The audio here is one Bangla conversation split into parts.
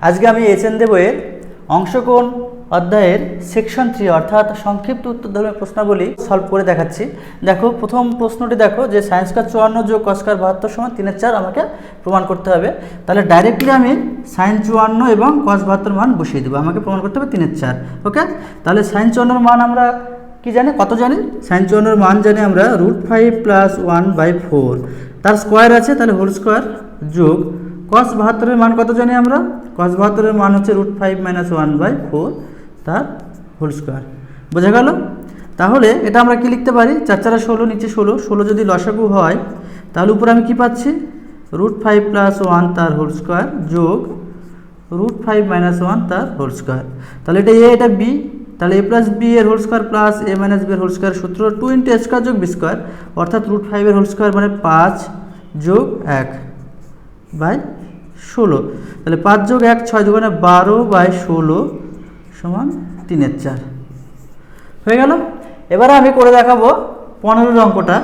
আজকে আমি HND বইয়ের অংশকোণ অধ্যায়ের সেকশন 3 অর্থাৎ সংক্ষিপ্ত উত্তরধর্মী প্রশ্নাবলী সলভ করে দেখাচ্ছি। দেখো প্রথম প্রশ্নটি দেখো যে sin স্কয়ার 54 যোগ cos স্কয়ার 72 সমান 3/4 আমাকে প্রমাণ করতে হবে। তাহলে ডাইরেক্টলি আমি sin 54 এবং cos 72 মান বসিয়ে দেবো, আমাকে প্রমাণ করতে হবে 3/4। ওকে, তাহলে sin 54 মান আমরা কি জানি, কত জানি? sin 54 মান জানি আমরা √5 + 1/4, তার স্কয়ার আছে তাহলে হোল স্কয়ার, যোগ cos 72 এর মান কত জানি আমরা? cos 72 এর মান হচ্ছে √5 - 1/4 তার হোল স্কয়ার। বোঝা গেল? তাহলে এটা আমরা কি লিখতে পারি? 4 4 16, নিচে 16, 16 যদি লসাগু হয় তাহলে উপরে আমি কি পাচ্ছি? √5 + 1 তার হোল স্কয়ার যোগ √5 - 1 তার হোল স্কয়ার। তাহলে এটা a, এটা b, তাহলে a + b এর whole square plus a - b এর হোল স্কয়ার সূত্র 2 × a স্কয়ার যোগ b স্কয়ার, অর্থাৎ √5 এর হোল স্কয়ার মানে 5 যোগ 1/16। তাহলে 5 যোগ 1 6 দুগুণে 12/16 সমান 3/4 হয়ে গেল। এবারে আমি করে দেখাবো 15 অঙ্কটা।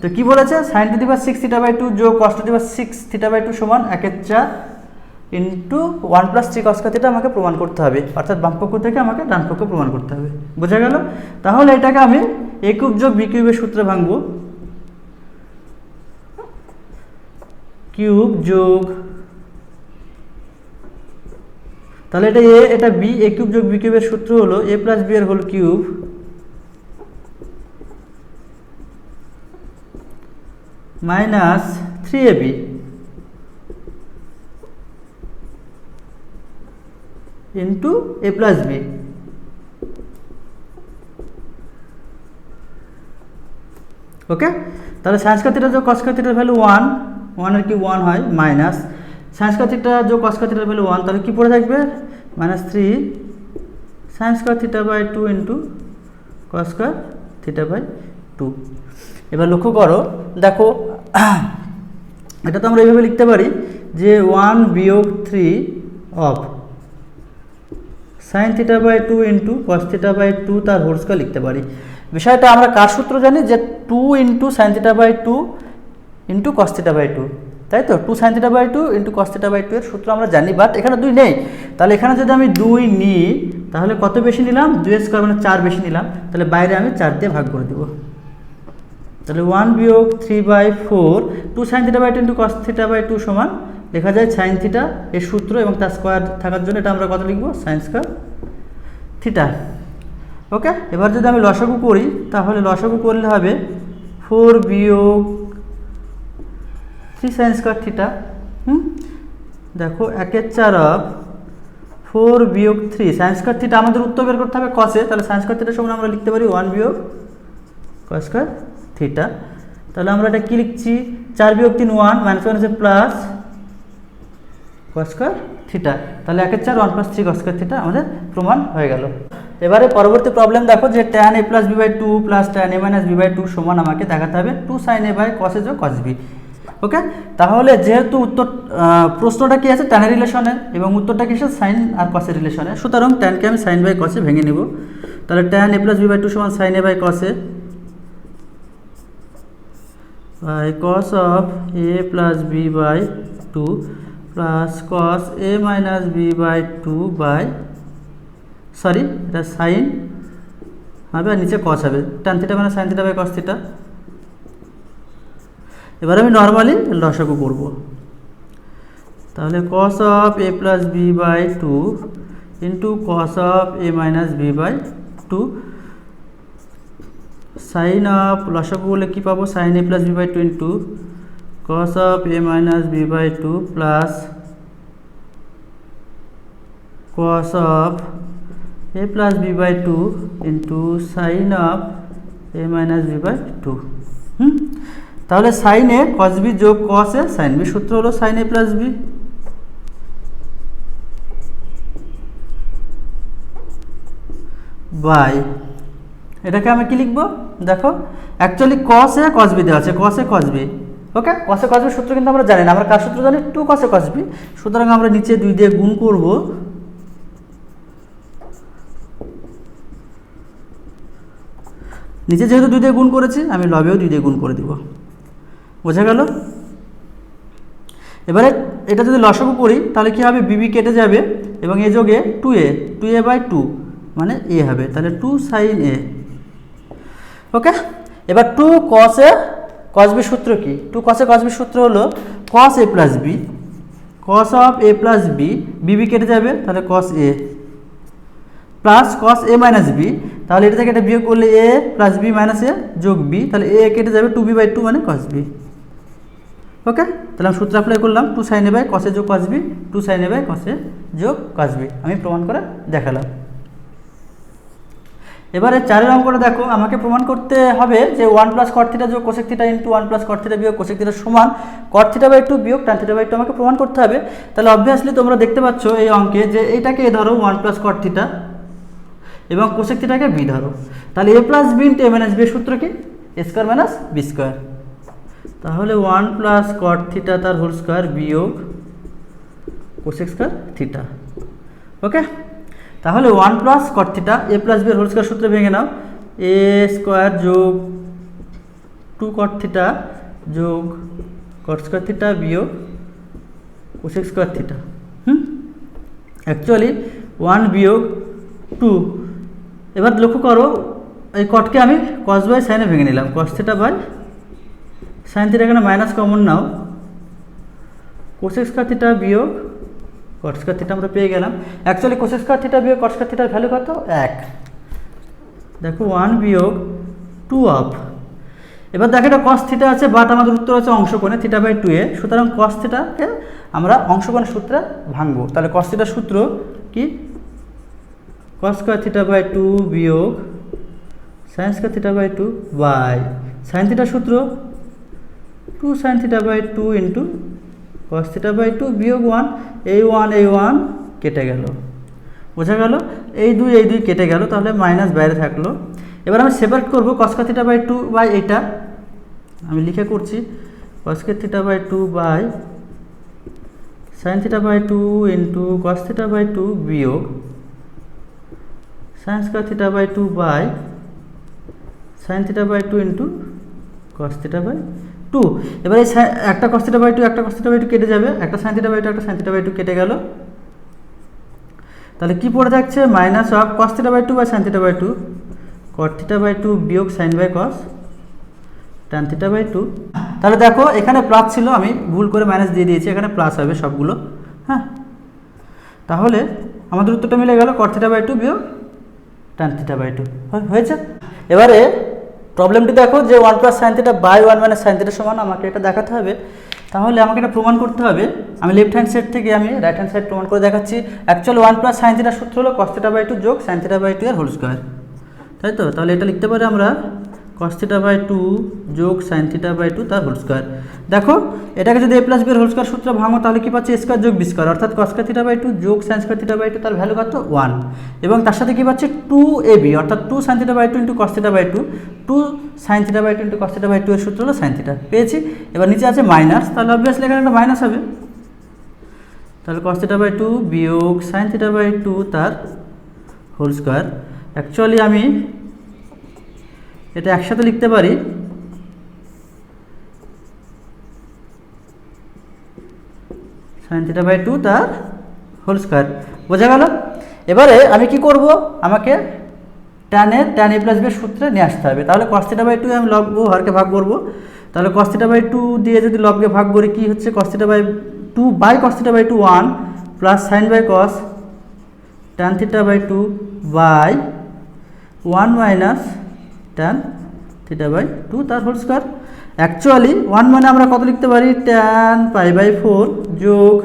তো কি বলেছে? sin টু দি পাওয়ার 6 θ/2 যোগ cos টু দি পাওয়ার 6 θ/2 সমান 1/4 ইন্টু 1 + 3 cos θ আমাকে প্রমাণ করতে হবে, অর্থাৎ বাম পক্ষ থেকে আমাকে ডান পক্ষ প্রমাণ করতে হবে। বোঝা গেল? তাহলে এটাকে আমি a কিউব যোগ b কিউবের সূত্রে ভাঙবো। কিউব যোগ, তাহলে এটা a, এটা b, a কিউব যোগ b কিউবের সূত্র হলো a + b এর whole cube minus 3ab into a + b। Okay, তাহলে sin স্কয়ার থিটা যোগ cos স্কয়ার থিটার ভ্যালু 1, 1 এর কি 1 হয়, মাইনাস sin স্কয়ার থিটা যোগ cos স্কয়ার থিটার ভ্যালু 1, তাহলে কি পড়ে থাকবে? -3 sin square θ/2 into cos square θ/2। এবার লক্ষ্য করো, দেখো এটা তো আমরা এইভাবে লিখতে পারি যে 1 - 3 অফ sin θ/2 ইন্টু cos θ/2 তার হোল স্কয়ার লিখতে পারি। বিষয়টা আমরা কার সূত্র জানি? যে 2 × sin θ/2 ইন্টু cos θ/2, তাই তো? 2 sin θ/2 ইন্টু cos θ/2 এর সূত্র আমরা জানি, বাট এখানে 2 নেই। তাহলে এখানে যদি আমি 2 নিই তাহলে কত বেশি নিলাম? 2 স্কয়ার মানে 4 বেশি নিলাম, তাহলে বাইরে আমি 4 দিয়ে ভাগ করে দেব। তাহলে 1 - 3/4 2 sin θ/2 ইন্টু cos θ/2 সমান লেখা যায় sin θ এর সূত্র এবং তার স্কয়ার থাকার জন্য এটা আমরা কত লিখব? sin square theta. ওকে, এবার যদি আমি লসাগু করি তাহলে লসাগু করলে হবে 4 - 3 sin স্কয়ার থিটা। দেখো 1/4 অফ 4 - 3 sin স্কয়ার থিটা, আমাদের উত্তর বের করতে হবে cos এ, তাহলে sin স্কয়ার থিটা সমান আমরা লিখতে পারি 1 - cos স্কয়ার থিটা। তাহলে আমরা এটা কি লিখছি? 4 - 3 1, -1 আছে প্লাস cos স্কয়ার থিটা। তাহলে 1/4 1 + 3 cos স্কয়ার থিটা আমাদের প্রমাণ হয়ে গেল। এবারে পরবর্তী প্রবলেম দেখো যে tan a + b/2 + tan a - b/2 সমান আমাকে দেখাতে হবে 2 sin a / cos a যোগ cos b। ওকে, তাহলে যেহেতু উত্তর প্রশ্নটা কি আছে? tan এর রিলেশনে এবং উত্তরটা কি আছে? sin আর cos এর রিলেশনে, সুতরাং tan কে আমি sin / cos এ ভেঙে নিব। তাহলে tan a + b/2 সমান sin a / cos a by cos of a + b/2 plus cos a - b/2 by, sorry এটা সাইন হবে আর নিচে cos হবে, tan θ মানে sin θ / cos θ। এবার আমি নরমালি লসাগু করব। তাহলে cos of a + b/2 into cos of a - b/2 sin of লসাগু বলে কি পাবো? sin a + b/2 into cos of a - b/2 plus cos of a + b/2 into sin of a - b/2। তাহলে sin a cos b যোগ cos a sin b, সূত্র হলো sin a + b বাই, এটাকে আমি কি লিখবো? দেখো actually cos a cos b দেওয়া আছে, cos a cos b। Okay, cos a cos b সূত্র কিন্তু আমরা জানি না, আমরা কার সূত্র জানি? 2 cos a cos b। সুতরাং আমরা নিচে 2 দিয়ে গুণ করব, নিচে যেহেতু 2 দিয়ে গুণ করেছি আমি লবেও 2 দিয়ে গুণ করে দিব। বোঝা গেল? এবারে এটা যদি লসাগু করি তাহলে কি হবে, বিবি কেটে যাবে এবং এ যোগে 2a বাই 2 মানে এ হবে, তাহলে 2 sin a। ওকে, এবার 2 cos a cos b সূত্র কি, 2 cos a cos b সূত্র হলো cos a plus b, cos of a plus b, বিবি কেটে যাবে তাহলে cos a plus cos a minus b, তাহলে এটা থেকে এটা বিয়োগ করলে a plus b minus a যোগ b, তাহলে a কেটে যাবে 2b বাই 2 মানে cos b। ওকে, তাহলে আমি সূত্র অ্যাপ্লাই করলাম 2 sin a by cos a যোগ cos b, 2 sin a by cos a যোগ cos b, আমি প্রমাণ করে দেখালাম। এবারে 4 অঙ্কটা দেখো, আমাকে প্রমাণ করতে হবে যে 1 প্লাস cot থিটা যোগ cosec theta into 1 plus cot theta বিয়োগ cosec থিটা সমান cot থিটা বাই 2 বিয়োগ tan থিটা বাই 2 আমাকে প্রমাণ করতে হবে। তাহলে অবভিয়াসলি তোমরা দেখতে পাচ্ছ এই অঙ্কে যে এইটাকে ধরো 1 প্লাস cot থিটা এবং cosec থিটাকে b ধরো, তাহলে a plus b into a minus b এর সূত্র কি, a square minus b square, তাহলে 1 প্লাস cot থিটা তার হোল স্কয়ার বিয়োগ cosec স্কয়ার থিটা। ওকে, তাহলে 1 plus cot theta a plus b এর হোল স্কয়ার সূত্র ভেঙে নাও, a স্কয়ার যোগ 2 cot থিটা যোগ cot স্কয়ার থিটা বিয়োগ cosec স্কয়ার থিটা। অ্যাকচুয়ালি 1 বিয়োগ 2, এবার লক্ষ্য করো এই কটকে আমি cos বাই সাইনে ভেঙে নিলাম, cos theta by sine theta, এখানে মাইনাস কমন নাও, cosec স্কয়ার থিটা বিয়োগ cot স্কয়ার থিটা আমরা পেয়ে গেলাম। অ্যাকচুয়ালি cosec স্কয়ার থিটা বিয়োগ cot স্কয়ার থিটার ভ্যালু কত, 1। দেখো 1 বিয়োগ 2 অফ, এবার দেখো এটা cos থিটা আছে বাট আমাদের উত্তর আছে অংশকোণে থিটা বাই 2a, সুতরাং cos থিটাকে আমরা অংশকোণের সূত্রে ভাঙবো, তাহলে cos থিটার সূত্র কি, cos স্কয়ার থিটা বাই 2 বিয়োগ sin square theta by 2 by sin থিটার সূত্র 2 sin theta by 2 into cos theta by 2 বিয়োগ 1, এই 1 কেটে গেল, বোঝা গেল, এই 2 কেটে গেল, তাহলে মাইনাস বাইরে থাকলো। এবার আমি সেপারেট করবো cos থিটা বাই 2 বাই এইটা আমি লিখে করছি cos theta by 2 by sin theta by 2 into cos theta by 2 বিয়োগ sin square theta by 2 by sin theta by 2 into cos theta by 2। এবার এই একটা cos থিটা বাই 2 একটা cos থিটা বাই 2 কেটে যাবে, একটা sin থিটা বাই 2 একটা sin থিটা বাই 2 কেটে গেল, তাহলে কি পড়ে যাচ্ছে, minus of cos theta by 2 by sin theta by 2 cot theta by 2 বিয়োগ sin by cos tan theta by 2। তাহলে দেখো এখানে প্লাস ছিল, আমি ভুল করে মাইনাস দিয়ে দিয়েছি, এখানে প্লাস হবে সবগুলো। হ্যাঁ, তাহলে আমাদের উত্তরটা মিলে গেল cot থিটা বাই 2 বিয়োগ tan থিটা বাই 2 হয়েছে। এবারে প্রবলেমটি দেখো যে 1 plus sine theta by 1 minus sine theta সমান, আমাকে এটা দেখাতে হবে, তাহলে আমাকে এটা প্রমাণ করতে হবে। আমি লেফট হ্যান্ড সাইড থেকে আমি রাইট হ্যান্ড সাইড প্রমাণ করে দেখাচ্ছি। অ্যাকচুয়ালি 1 প্লাস সাইন থিটার সূত্র হলো cos থিটা বাই 2 যোগ সাইন থিটা বাই 2 এর হোল স্কয়ার, তাই তো, তাহলে এটা লিখতে পারি আমরা cos থিটা বাই 2 যোগ সাইন থিটা বাই 2 তার হোল স্কয়ার। দেখো এটাকে যদি a প্লাস b এর হোল স্কয়ার সূত্র ভাঙো তাহলে কি পাচ্ছি, a স্কয়ার যোগ b স্কয়ার, অর্থাৎ cos স্কয়ার থিটা বাই 2 যোগ সাইন স্কয়ার থিটা বাই 2 তার ভ্যালু কত, 1, এবং তার সাথে কি পাচ্ছি 2ab, অর্থাৎ 2 sine theta by 2 into cos theta by 2, 2 sine theta by 2 into cos theta by 2 এর সূত্র হলো সাইন থিটা, পেয়েছি। এবার নিচে আছে মাইনাস, তাহলে অবভিয়াসলি এখানে একটা মাইনাস হবে, তাহলে cos থিটা বাই 2 বিয়োগ সাইন থিটা বাই 2 তার হোল স্কয়ার। অ্যাকচুয়ালি আমি এটা একসাথে লিখতে পারি, সাইন থিটা বাই 2 তার হোল স্কয়ার, বোঝা গেল। এবারে আমি কি করব, আমাকে tan a প্লাস b এর সূত্রে নিয়ে আসতে হবে, তাহলে cos থিটা বাই 2 আমি লব হরকে ভাগ করব, তাহলে cos থিটা বাই 2 দিয়ে যদি লবকে ভাগ করি কি হচ্ছে, cos theta by 2 by cos theta by 2 1 plus sine by cos tan theta by 2 by 1 minus tan theta by 2 তার হোল স্কয়ার। অ্যাকচুয়ালি 1 মানে আমরা কত লিখতে পারি, tan পাই বাই 4 যোগ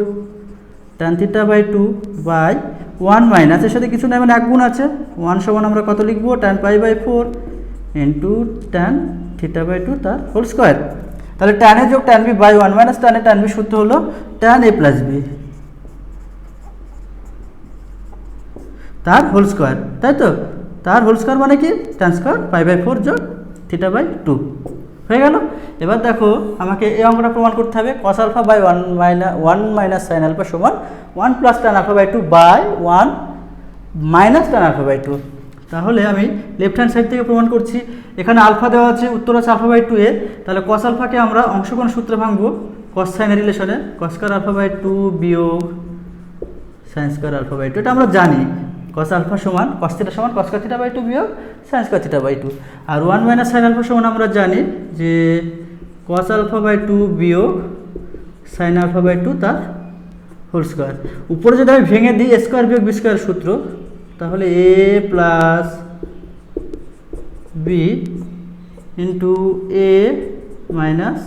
tan theta by 2 by 1 minus, এর সাথে কিছু নাই মানে এক গুণ আছে, 1 সমান আমরা কত লিখবো, tan pi by 4 into tan theta by 2 তার হোল স্কয়ার। তাহলে tan a যোগ tan b by 1 minus tan a tan b সূত্র হলো tan a প্লাস b তার হোল স্কয়ার, তাই তো, তার হোল স্কয়ার মানে কি, tan স্কয়ার পাই বাই 4 যোগ থিটা বাই 2 হয়ে গেল। এবার দেখো আমাকে এই অঙ্কটা প্রমাণ করতে হবে, cos alpha by 1 minus sine alpha সমান 1 plus tan alpha by 2 by 1 minus tan alpha by 2। তাহলে আমি লেফট হ্যান্ড সাইড থেকে প্রমাণ করছি, এখানে আলফা দেওয়া আছে, উত্তর আছে আলফা বাই 2 এ, তাহলে cos আলফাকে আমরা অংশকোণ সূত্রে ভাঙবো, কস সাইনের রিলেশনে কস স্কয়ার আলফা বাই 2 বিয়োগ সাইন স্কয়ার আলফা বাই 2, এটা আমরা জানি কস আলফা সমান কস থিটা সমান কস স্কয়ার থিটা বাই 2 বিয়োগ সাইন স্কয়ার থিটা বাই 2, আর 1 মাইনাস সাইন আলফা সমান আমরা জানি যে কস আলফা বাই 2 বিয়োগ সাইন আলফা বাই 2 তার হোল স্কয়ার। উপরে যদি আমি ভেঙে দিই এ স্কয়ার বিয়োগ বি স্কয়ার সূত্র, তাহলে A plus B into A minus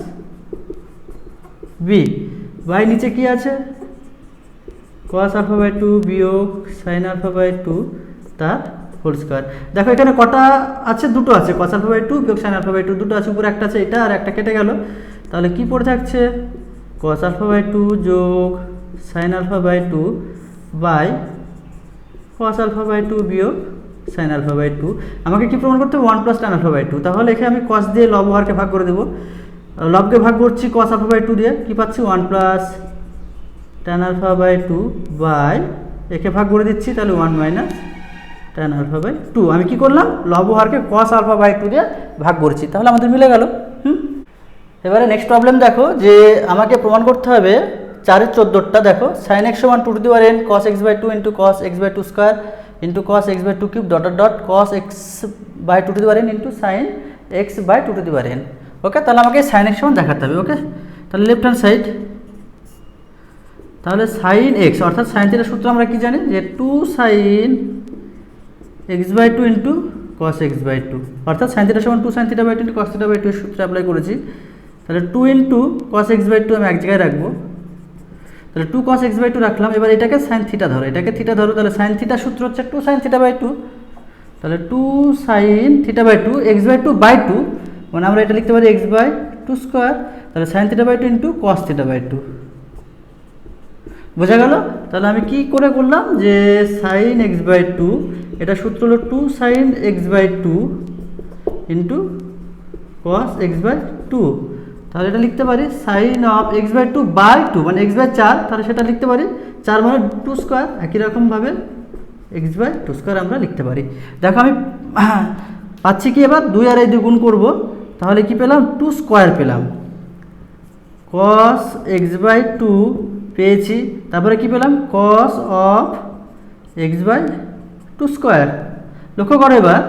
B by নিচে কি আছে কস আলফা বাই 2 বিয়োগ সাইন আলফা বাই 2 তার হোল স্কয়ার। দেখো এখানে কটা আছে, দুটো আছে, কস আলফা বাই 2 বিয়োগ সাইন আলফা বাই 2 দুটো আছে, উপরে একটা আছে এটা আর একটা কেটে গেল, তাহলে কি পড়ে থাকছে কস আলফা বাই 2 যোগ sine alpha by 2 by cos alpha by 2 বিয়োগ সাইন আলফা বাই 2। আমাকে কি প্রমাণ করতে হবে 1 প্লাস tan আলফা বাই 2, তাহলে এখানে আমি কস দিয়ে লব হরকে ভাগ করে দেবো, লবকে ভাগ করছি কস আলফা বাই 2 দিয়ে, কি পাচ্ছি 1 plus tan alpha by 2 by একে ভাগ করে দিচ্ছি, তাহলে 1 মাইনাস tan আলফা বাই 2। আমি কি করলাম লব হরকে কস আলফা বাই 2 দিয়ে ভাগ করেছি, তাহলে আমাদের মিলে গেল। এবারে নেক্সট প্রবলেম দেখো যে আমাকে প্রমাণ করতে হবে 4 14টা, দেখো সাইন এক্স সমান 2 to the power n cos x by 2 into cos x by 2 square into cos x by 2 cube dot dot cos x by 2 to the power n into sine x by 2 to the power n। Okay, তাহলে আমাকে সাইন এক্স সমান দেখাতে হবে। ওকে, তাহলে লেফট হ্যান্ড সাইড, তাহলে সাইন এক্স অর্থাৎ সাইন থিটার সূত্র আমরা কি জানি যে 2 sine x by 2 into cos x by 2, অর্থাৎ সাইন থিটা সমান 2 sine theta by 2 into cos theta by 2 এর সূত্র অ্যাপ্লাই করেছি। তাহলে 2 ইন্টু cos x বাই 2 আমি এক জায়গায় রাখবো, তাহলে 2 cos x বাই 2 রাখলাম। এবার এটাকে সাইন থিটা ধরো, এটাকে থিটা ধরো, তাহলে সাইন থিটার সূত্র হচ্ছে 2 সাইন থিটা বাই 2, তাহলে 2 sine theta by 2 x by 2 by 2, মানে আমরা এটা লিখতে পারি x বাই 2 স্কোয়ার, তাহলে sine theta by 2 into cos theta by 2। বোঝা গেল? তাহলে আমি কি করে করলাম যে সাইন x বাই 2, এটা সূত্র হলো 2 sine x by 2 into cos x by 2, তাহলে এটা লিখতে পারি sine of x by 2 by 2 মানে x বাই 4, তাহলে সেটা লিখতে পারি 4 মানে 2 স্কোয়ার, একই রকমভাবে x বাই 2 স্কোয়ার আমরা লিখতে পারি। দেখো আমি পাচ্ছি কি, এবার 2 আর এই 2 গুণ করবো, তাহলে কি পেলাম 2 স্কোয়ার পেলাম, cos x বাই 2 পেয়েছি, তারপরে কি পেলাম cos of x by 2 square. লক্ষ্য করো এবার,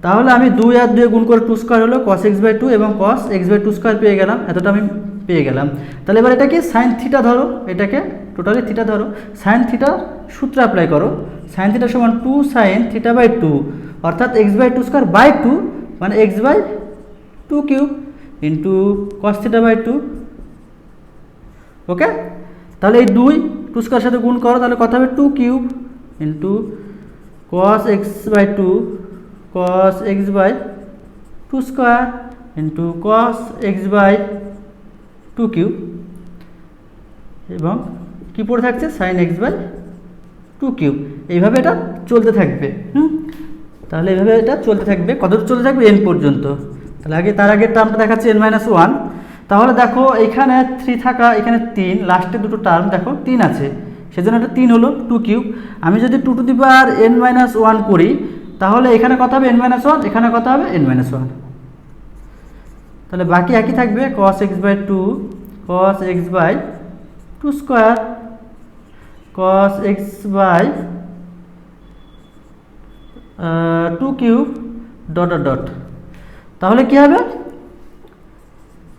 তাহলে আমি 2 আর 2 গুণ করে 2 স্কোয়ার হলো cos x বাই 2 এবং cos x বাই 2 স্কোয়ার পেয়ে গেলাম, এতটা আমি পেয়ে গেলাম। তাহলে এবার এটাকে সাইন থিটা ধরো, এটাকে টোটালি থিটা ধরো, সাইন থিটা সূত্র অ্যাপ্লাই করো, সাইন থিটা সমান 2 সাইন থিটা বাই 2 অর্থাৎ x বাই 2 স্কোয়ার বাই 2 মানে x by 2 cube into cos theta by 2। Okay, তাহলে এই 2 স্কোয়ার সাথে গুণ করো, তাহলে কত হবে 2 cube into cos x by 2 cos x by 2 square into cos x by 2 cube, এবং কি পড়ে থাকছে সাইন x বাই 2 কিউব। এইভাবে এটা চলতে থাকবে। তাহলে এইভাবে এটা চলতে থাকবে, কতদূর চলতে থাকবে n পর্যন্ত। তাহলে তার আগের টার্মটা দেখাচ্ছে n-1, তাহলে দেখো এখানে 3 থাকা, এখানে 3, লাস্টে দুটো টার্ম দেখো 3 আছে, সেজন্য এটা 3 হলো 2 কিউব। আমি যদি 2 টু দি পাওয়ার n-1 করি, তাহলে এখানে কত হবে n-1, এখানে কত হবে n-1, তাহলে বাকি একই থাকবে cos x by 2 cos x by 2 square cos x by 2 cube dot dot dot, তাহলে কি হবে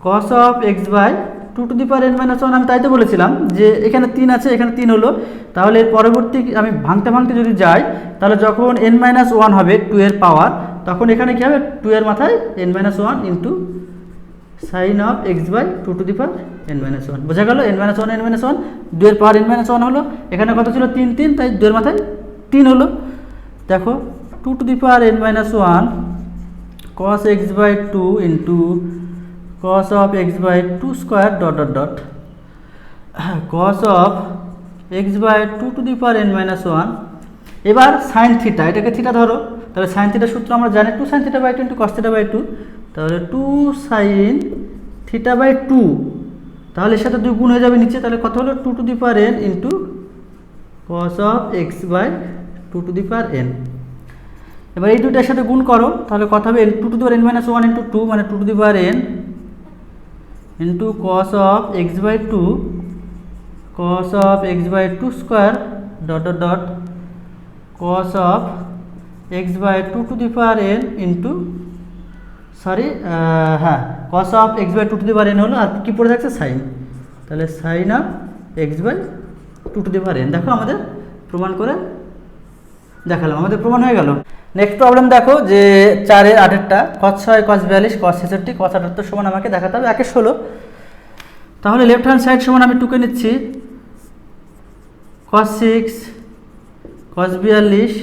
cos of x by 2 to the power n-1, আমি তাই তো বলেছিলাম যে এখানে 3 আছে, এখানে 3 হলো, তাহলে এর পরবর্তী আমি ভাঙতে ভাঙতে যদি যাই, তাহলে যখন n-1 হবে 2 এর পাওয়ার, তখন এখানে কি হবে 2 এর মাথায় n-1 into sine of x by 2 to the power n-1। বোঝা গেল? n-1 2 এর পাওয়ার n-1 হলো, এখানে কত ছিল 3 3, তাই 2 এর মাথায় 3 হলো। দেখো 2 to the power n-1 cos x by 2 into cos of x by 2 square dot dot dot cos of x by 2 to the power n-1। এবার সাইন থিটা, এটাকে থিটা ধরো, তাহলে সাইন থিটার সূত্র আমরা জানি 2 sine theta by 2 into cos theta by 2, তাহলে 2 সাইন থিটা বাই 2, তাহলে এর সাথে 2 গুণ হয়ে যাবে নিচে, তাহলে কত হলো 2 to the power n into cos of x by 2 to the power n। এবার এই দুটার সাথে গুণ করো, তাহলে কত হবে 2 to the power n-1 into 2 মানে 2 to the power n into cos of x by two, cos of x by 2 square dot dot dot cos of x by 2 to the power n into হ্যাঁ cos of x by 2 to the power n হলো, আর কি পড়ে থাকছে সাইন, তাহলে sine of x by 2 to the power n। দেখো আমাদের প্রমাণ করে দেখালাম, আমাদের প্রমাণ হয়ে গেল। নেক্সট প্রবলেম দেখো যে 4 এর 8 cos 6 cos 42 cos 66 cos 78 সমান আমাকে দেখাতে হবে 1 এর 16। তাহলে লেফট হ্যান্ড সাইড সমান আমি 2 কে নিচ্ছি, cos 6 cos 42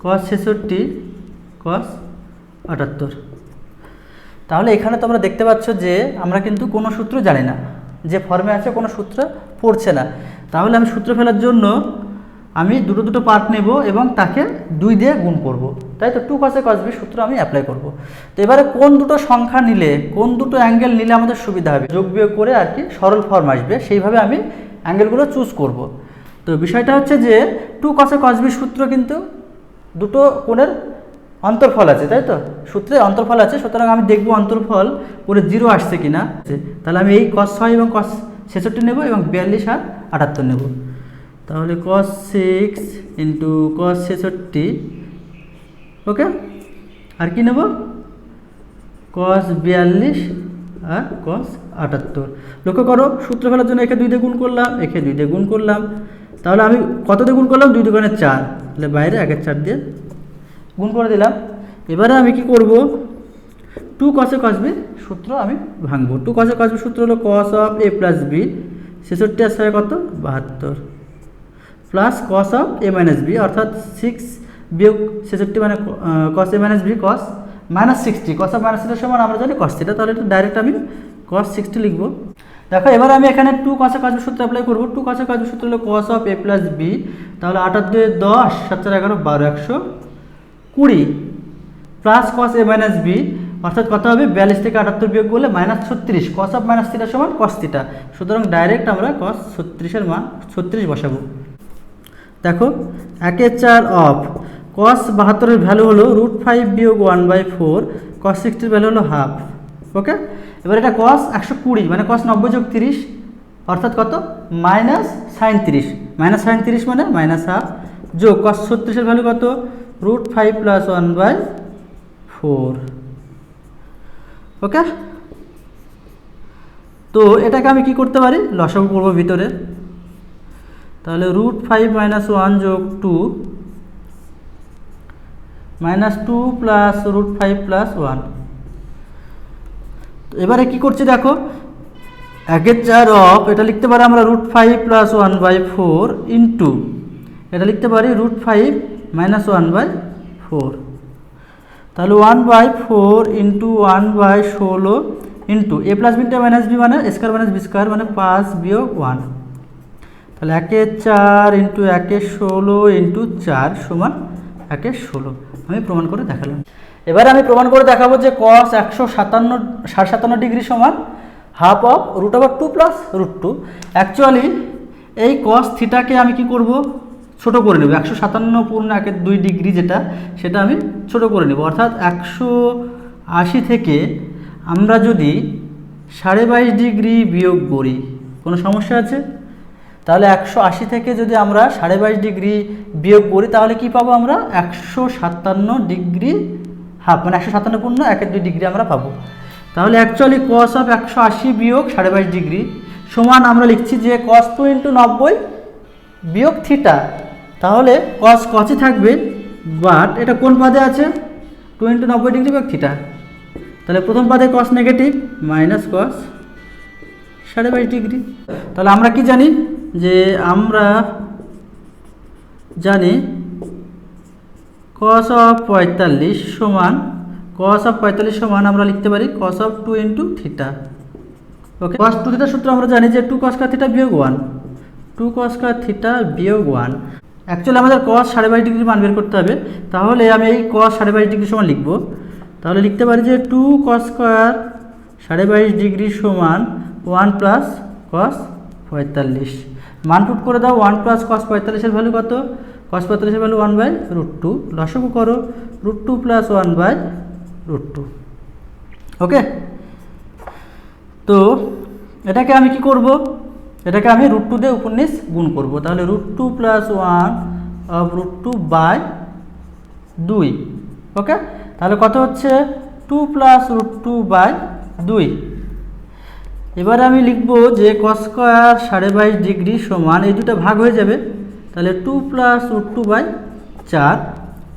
cos 66 cos 78। তাহলে এখানে তোমরা দেখতে পাচ্ছ যে আমরা কিন্তু কোনো সূত্র জানি না, যে ফর্মে আছে কোনো সূত্র পড়ছে না। তাহলে আমি সূত্র ফেলার জন্য আমি দুটো পার্ট নেব এবং তাকে 2 দিয়ে গুণ করব, তাই তো 2 cos a cos b সূত্র আমি অ্যাপ্লাই করব। তো এবারে কোন দুটো সংখ্যা নিলে, কোন দুটো অ্যাঙ্গেল নিলে আমাদের সুবিধা হবে, যোগ বিয়োগ করে আর কি সরল ফর্ম আসবে, সেইভাবে আমি অ্যাঙ্গেলগুলো চুজ করব। তো বিষয়টা হচ্ছে যে 2 cos a cos b সূত্র কিন্তু দুটো কোণের অন্তর্ফল আছে, তাই তো সূত্রে অন্তর্ফল আছে, সুতরাং আমি দেখব অন্তর্ফল করে 0 আসছে কিনা। তাহলে আমি এই cos 6 এবং cos 66 নেব এবং 42 আর 78 নেব। তাহলে cos 6 ইন্টু cos 66, ওকে, আর কি নেব cos 42 আর cos 78। লক্ষ্য করো সূত্র ফেলার জন্য একে 2 দিয়ে গুণ করলাম, একে 2 দিয়ে গুণ করলাম, তাহলে আমি কত দিয়ে গুণ করলাম 2 দুগুণে 4, তাহলে বাইরে 1 এর 4 দিয়ে গুণ করে দিলাম। এবারে আমি কি করব 2 cos a cos b সূত্র আমি ভাঙবো। 2 cos a cos b সূত্র হলো cos of a plus b, 66 আর 6 কত 72, plus cos of a minus b অর্থাৎ 6 বিয়োগ 66 মানে cos a minus b cos minus 60, cos of minus 60 সমান আমরা জানি cos থিটা, তাহলে এটা ডাইরেক্ট আমি cos 60 লিখব। দেখো এবার আমি এখানে 2 cos a cos b সূত্র অ্যাপ্লাই করব। 2 cos a cos b সূত্র হলো cos of a plus b, তাহলে 8 আর 2 10, 7 4 11 12 120, plus cos a minus b অর্থাৎ কত হবে 42 থেকে 78 বিয়োগ করলে minus 36, cos of minus theta সমান cos থিটা, সুতরাং ডাইরেক্ট আমরা cos 36 এর মান 36 বসাবো। দেখো 1 এর 4 অফ cos 72 এর ভ্যালু হলো √5 বিয়োগ 1/4, cos 60 এর ভ্যালু হলো হাফ, ওকে। এবার এটা cos 120 মানে cos 90 যোগ 30 অর্থাৎ কত মাইনাস sin 30, মাইনাস sin 30 মানে মাইনাস হাফ, যোগ cos 36 এর ভ্যালু কত √5 প্লাস 1/4, ওকে। তো এটাকে আমি কি করতে পারি লসাগু করব ভিতরে, তাহলে √5 মাইনাস 1 যোগ 2 মাইনাস 2 প্লাস √5 প্লাস 1। এবারে কি করছি দেখো 1 এর 4 অফ এটা লিখতে পারি আমরা √5 প্লাস 1/4 ইন্টু এটা লিখতে পারি √5 মাইনাস 1/4, তাহলে 1/4 into 1/16 into a plus beta minus b মানে স্কয়ার মাইনাস বি স্কয়ার মানে 5 বিয়োগ 1, তাহলে 1 এর 4 ইন্টু 1 এর 16 ইন্টু 4 সমান 1 এর 16। আমি প্রমাণ করে দেখালাম। এবারে আমি প্রমাণ করে দেখাবো যে cos 157 ডিগ্রি সমান হাফ অফ √2 প্লাস √2। অ্যাকচুয়ালি এই cos থিটাকে আমি কি করব ছোট করে নেব, 157 পূর্ণ 1/2 ডিগ্রি যেটা সেটা আমি ছোট করে নেব, অর্থাৎ 180 থেকে আমরা যদি 22.5 ডিগ্রি বিয়োগ করি কোনো সমস্যা আছে? তাহলে 180 থেকে যদি আমরা 22.5 ডিগ্রি বিয়োগ করি তাহলে কি পাবো আমরা 157 ডিগ্রি হাফ মানে 157 পূর্ণ 1/2 ডিগ্রি আমরা পাবো। তাহলে অ্যাকচুয়ালি cos অফ 180 বিয়োগ 22.5 ডিগ্রি সমান আমরা লিখছি যে cos 2 × 90 বিয়োগ থিটা, তাহলে cos cosই থাকবে, বাট এটা কোন পদে আছে 2 × 90 ডিগ্রি বিয়োগ থিটা, তাহলে প্রথম পদে cos negative minus cos 22.5 degree. তাহলে আমরা কি জানি যে আমরা জানি cos অফ 45 সমান আমরা লিখতে পারি cos of 2 × theta, okay. cos 2 theta সূত্র আমরা জানি যে 2 cos থিটা বিয়োগ 1, 2 cos থিটা বিয়োগ 1। অ্যাকচুয়ালি আমাদের cos 22.5 ডিগ্রি মান বের করতে হবে, তাহলে আমি এই cos 22.5 ডিগ্রি সমান লিখব, তাহলে লিখতে পারি যে 2 cos স্কয়ার 22.5 ডিগ্রি সমান 1 প্লাস cos 45। মান পুট করে দাও, 1 প্লাস cos 45 এর ভ্যালু কত, cos 45 এর ভ্যালু 1/√2, লসাগু করো √2 প্লাস 1/√2, ওকে। তো এটাকে আমি কি করব, এটাকে আমি √2 দিয়ে উপর নিচ গুণ করব। তাহলে √2 + 1 অফ √2 বাই 2। ওকে, তাহলে কত হচ্ছে 2 + √2 বাই 2। এবারে আমি লিখব যে cos স্কয়ার 22.5 ডিগ্রি সমান, এই দুটো ভাগ হয়ে যাবে, তাহলে 2 + √2 বাই 4।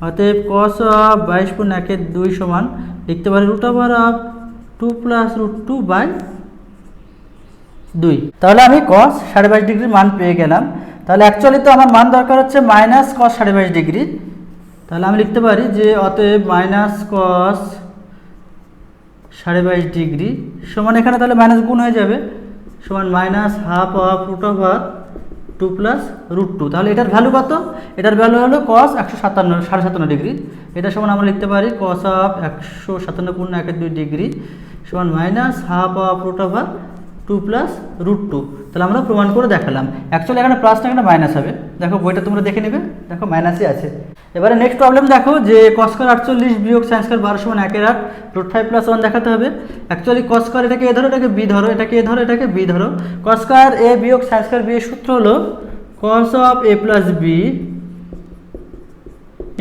অতএব cos অফ 22/1 সমান লিখতে পারি √2 + √2 বাই 2। তাহলে আমি cos 22.5 ডিগ্রির মান পেয়ে গেলাম। তাহলে অ্যাকচুয়ালি তো আমার মান দরকার হচ্ছে -cos 22.5 ডিগ্রি। তাহলে আমি লিখতে পারি যে অতএব -cos 22.5 ডিগ্রি সমান, এখানে তাহলে মাইনাস গুণ হয়ে যাবে, সমান -½ অফ √2 + √2। তাহলে এটার ভ্যালু কত? এটার ভ্যালু হলো cos 157 ডিগ্রি। এটা সমান আমরা লিখতে পারি cos অফ 157 ডিগ্রি সমান -½ অফ √2 + √2। তাহলে আমরা প্রমাণ করে দেখালাম। অ্যাকচুয়ালি এখানে প্লাস না, এখানে মাইনাস হবে। দেখো বইটা তোমরা দেখে নেবে, দেখো মাইনাসই আছে। এবারে নেক্সট প্রবলেম দেখো যে cos স্কয়ার 48 বিয়োগ sin স্কয়ার 12 সমান 1/8 √5 + 1 দেখাতে হবে। অ্যাকচুয়ালি cos স্কয়ার এটাকে এ ধরো, এটাকে বি ধরো, এটাকে এ ধরো, এটাকে বি ধরো। cos স্কয়ার a বিয়োগ sin স্কয়ার b এর সূত্র হলো cos of a + b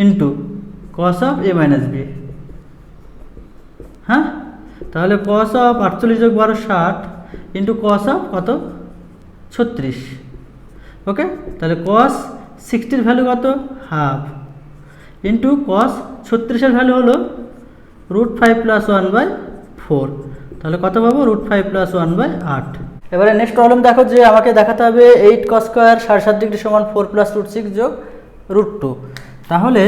into cos of a - b। হ্যাঁ, তাহলে cos of 48 + 12 60 into cos of কত 36। ওকে, তাহলে cos 60 এর ভ্যালু কত ½ ইন্টু cos 36 এর ভ্যালু হলো √5 + 1/4। তাহলে কত পাবো √5 + 1/8। এবারে নেক্সট প্রবলেম দেখো যে আমাকে দেখাতে হবে 8 cos স্কয়ার 7.5 ডিগ্রি সমান 4 + √6 যোগ √2। তাহলে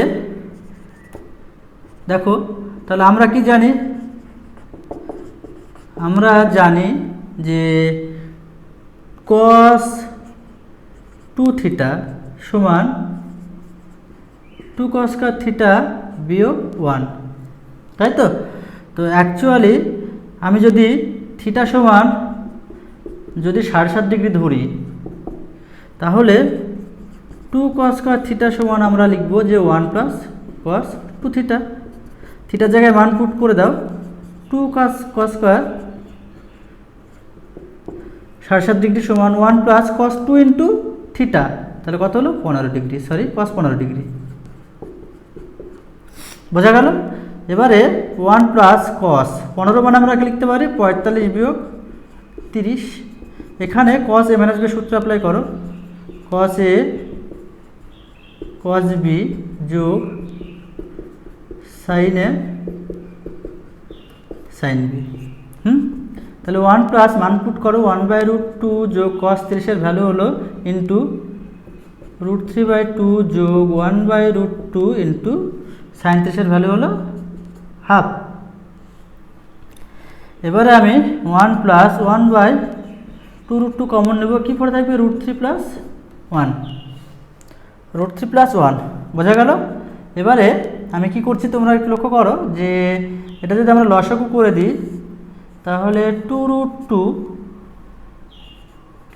দেখো, তাহলে আমরা কি জানি? আমরা জানি যে cos 2θ সমান 2 cos স্কয়ার θ বিয়োগ 1, তাই তো? তো অ্যাকচুয়ালি আমি যদি থিটা সমান যদি 7.5 ডিগ্রি ধরি, তাহলে 2 cos স্কয়ার θ সমান আমরা লিখব যে 1 + cos 2θ। থিটার জায়গায় মান পুট করে দাও, 2 cos স্কয়ার 7.5 ডিগ্রি সমান 1 + cos 2 ইন্টু থিটা। তাহলে কত হলো 15 ডিগ্রি, সরি cos 15 ডিগ্রি। বোঝা গেল? এবারে 1 + cos 15 মানে আমরা লিখতে পারি 45 বিয়োগ 30। এখানে cos a - b সূত্র অ্যাপ্লাই করো, cos a cos b যোগ sin a sin b। তাহলে 1 প্লাস মান পুট করো 1/√2 যোগ cos 30 এর ভ্যালু হলো ইন্টু √3/2 যোগ 1/√2 ইন্টু sin 30 এর ভ্যালু হলো ½ এবারে আমি 1 প্লাস 1/2√2 কমন নেব, কি পড়ে থাকবে √3 + 1, √3 + 1। বোঝা গেল? এবারে আমি কি করছি তোমরা একটু লক্ষ্য করো যে এটা যদি আমরা লসাগু করে দিই, তাহলে 2√2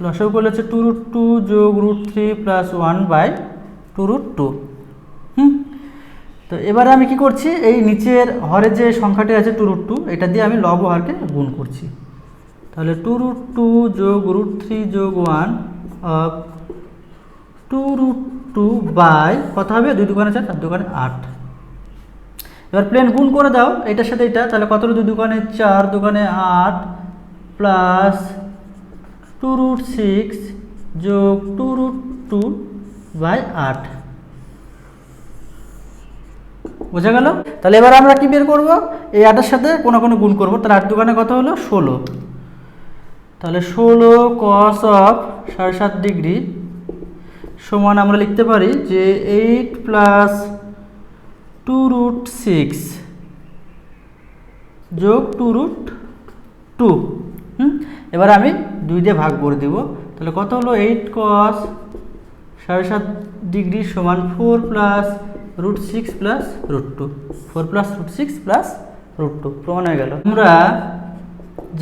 লসাগু করলে হচ্ছে 2√2 যোগ √3 + 1/2√2। তো এবারে আমি কি করছি, এই নিচের হরের যে সংখ্যাটি আছে 2√2, এটা দিয়ে আমি লব হরকে গুণ করছি। তাহলে 2√2 যোগ √3 যোগ 1 অফ 2√2 বাই কত হবে 2 × 4 4 × 8। এবার প্লেন গুণ করে দাও এটার সাথে এটা, তাহলে কত হলো 2 × 4 2 × 8 প্লাস 2√6 যোগ 2√2/8। বোঝা গেল? তাহলে এবার আমরা কি বের করব, এই 8 এর সাথে কোনো গুণ করব। তাহলে 8 দোকানে কত হলো 16। তাহলে 16 cos অফ 7.5 ডিগ্রি সমান আমরা লিখতে পারি যে 8 প্লাস 2√6 যোগ 2√2। এবার আমি 2 দিয়ে ভাগ করে দেব। তাহলে কত হলো 8 cos 7.5 ডিগ্রি সমান 4 প্লাস √6 প্লাস √2, 4 প্লাস √6 প্লাস √2 প্রমাণ হয়ে গেল। আমরা